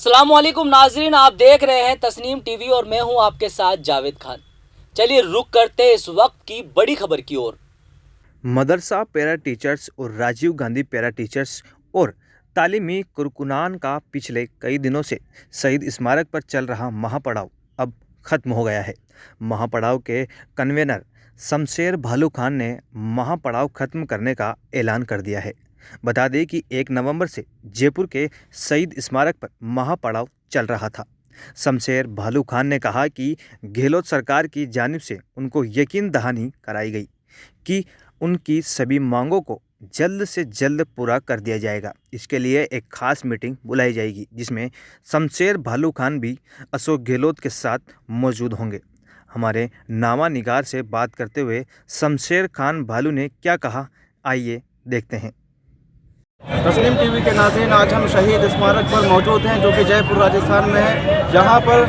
अस्सलामुअलैकुम नाजरीन, आप देख रहे हैं तस्नीम टीवी और मैं हूं आपके साथ जावेद खान। चलिए रुक करते इस वक्त की बड़ी खबर की ओर। मदरसा पैरा टीचर्स और राजीव गांधी पैरा टीचर्स और तालीमी कारकुनान का पिछले कई दिनों से शहीद स्मारक पर चल रहा महापड़ाव अब ख़त्म हो गया है। महापड़ाव के कन्वेनर शमशेर भालू खान ने महापड़ाव ख़त्म करने का ऐलान कर दिया है। बता दें कि 1 नवंबर से जयपुर के शहीद स्मारक पर महापड़ाव चल रहा था। शमशेर भालू खान ने कहा कि गहलोत सरकार की जानिब से उनको यकीन दहानी कराई गई कि उनकी सभी मांगों को जल्द से जल्द पूरा कर दिया जाएगा। इसके लिए एक खास मीटिंग बुलाई जाएगी जिसमें शमशेर भालू खान भी अशोक गहलोत के साथ मौजूद होंगे। हमारे नामा निगार से बात करते हुए शमशेर खान भालू ने क्या कहा, आइए देखते हैं। तस्नीम टीवी के नाज़रीन, आज हम शहीद स्मारक पर मौजूद हैं जो कि जयपुर राजस्थान में है, जहां पर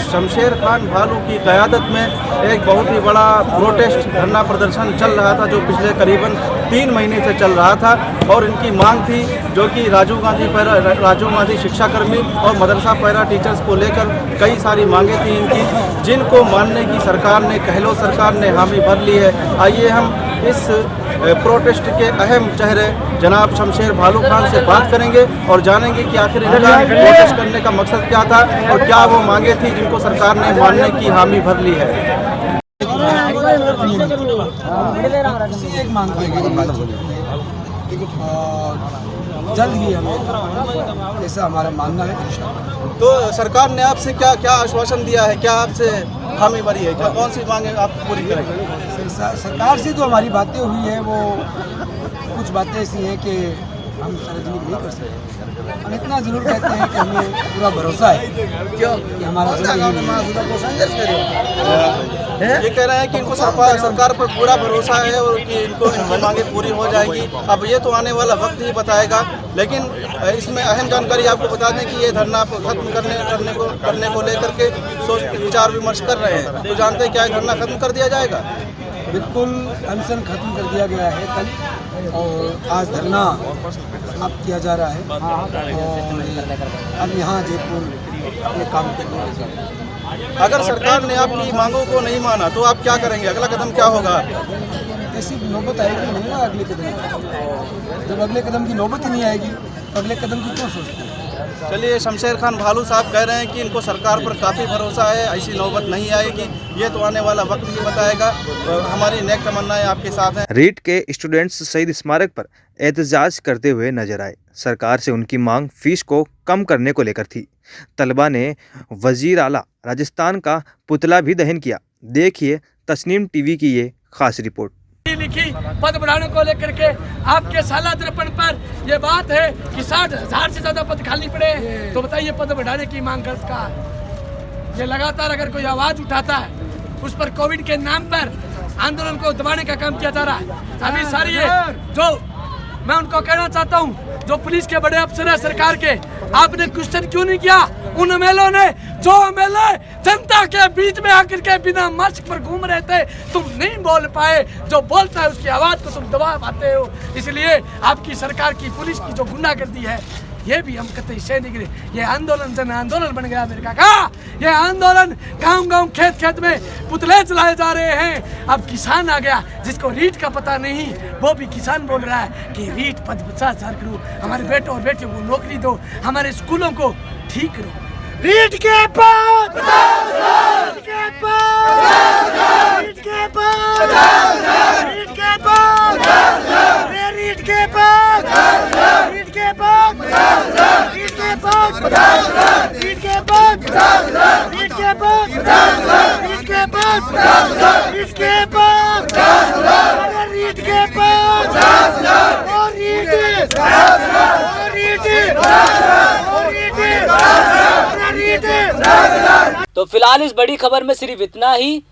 शमशेर खान भालू की क़यादत में एक बहुत ही बड़ा प्रोटेस्ट धरना प्रदर्शन चल रहा था जो पिछले करीबन 3 महीने से चल रहा था। और इनकी मांग थी जो कि राजीव गांधी शिक्षाकर्मी और मदरसा पैरा टीचर्स को लेकर कई सारी मांगे थी इनकी, जिनको मानने की सरकार ने, गहलोत सरकार ने हामी भर ली है। आइए हम इस प्रोटेस्ट के अहम चेहरे जनाब शमशेर भालू खान से बात करेंगे और जानेंगे कि आखिर इनका प्रोटेस्ट करने का मकसद क्या था और क्या वो मांगे थी जिनको सरकार ने मानने की हामी भर ली है। एक मांग जल्द ही हमें, ऐसा हमारा मानना है। तो सरकार ने आपसे क्या क्या आश्वासन दिया है, क्या आपसे हामी भरी है, क्या कौन सी मांगे आप पूरी करेंगे? सरकार से जो हमारी बातें हुई है वो कुछ बातें ऐसी हैं कि हम सार्वजनिक नहीं कर सकते। हम इतना जरूर कहते हैं कि हमें पूरा भरोसा है कि हमारा ये कह रहे हैं कि इनको सरकार पर पूरा भरोसा है और कि इनकी मांगे पूरी हो जाएंगी। अब ये तो आने वाला वक्त ही बताएगा, लेकिन इसमें अहम जानकारी आपको बता दें कि ये धरना खत्म करने को लेकर के सोच विचार विमर्श कर रहे हैं। तो जानते हैं क्या ये धरना खत्म कर दिया जाएगा? बिल्कुल अनशन खत्म कर दिया गया है कल, और आज धरना समाप्त किया जा रहा है। और अब यहाँ जयपुर अपने काम करेंगे। अगर सरकार ने आपकी मांगों को नहीं माना तो आप क्या करेंगे? अगला कदम क्या होगा? ऐसी नौबत आएगी नहीं ना अगले कदम की। जब अगले कदम की नौबत ही नहीं आएगी तो अगले कदम की क्यों सोचते हैं? चलिए, शमशेर खान भालू साहब कह रहे हैं कि इनको सरकार पर काफ़ी भरोसा है, ऐसी नौबत नहीं आएगी। ये तो आने वाला वक्त ही बताएगा। हमारी नेक तमन्नाएं आपके साथ हैं। रीट के स्टूडेंट्स शहीद स्मारक पर एहतजाज करते हुए नजर आए। सरकार से उनकी मांग फीस को कम करने को लेकर थी। तलबा ने वजीर आला राजस्थान का पुतला भी दहन किया। देखिए तस्नीम टीवी की ये खास रिपोर्ट। लिखी पद बढ़ाने को लेकर के आपके साला दर्पण पर यह बात है कि 60,000 से ज्यादा पद खाली पड़े, तो बताइए पद बढ़ाने की मांग करता है। ये लगातार अगर कोई आवाज उठाता है उस पर कोविड के नाम पर आंदोलन को दबाने का काम किया जा रहा है। अभी सारी जो मैं उनको कहना चाहता हूँ, जो पुलिस के बड़े अफसर है सरकार के, आपने क्वेश्चन क्यों नहीं किया उन एमएलए ने? जो एमएलए जनता के बीच में आकर के बिना मास्क पर घूम रहे थे, तुम नहीं बोल पाए। जो बोलता है उसकी आवाज को तुम दबा पाते हो। इसलिए आपकी सरकार की पुलिस की जो गुंडागर्दी है ये भी हम कतई सह नहीं गिरे। ये आंदोलन जन आंदोलन बन गया मेरे काका। ये आंदोलन गांव-गांव खेत-खेत में पुतले चलाए जा रहे हैं। अब किसान आ गया जिसको रीट का पता नहीं, वो भी किसान बोल रहा है कि रीट पद 50,000 करो, हमारे बेटों और बेटियों को नौकरी दो, हमारे स्कूलों को ठीक करो। रीट के पद, रीट के पद, रीट के पद, रीट के पद, रीट के पद, रीट के पद, रीट के पद, रीट के पद, रीट के पद, रीट के पद, रीट के पद, अरे रीट के पद, और रीट, और रीट, और रीट, तो फिलहाल इस बड़ी खबर में सिर्फ इतना ही।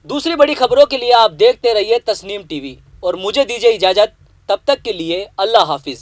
दूसरी बड़ी खबरों के लिए आप देखते रहिए तस्नीम टीवी और मुझे दीजिए इजाजत। तब तक के लिए अल्लाह हाफिज।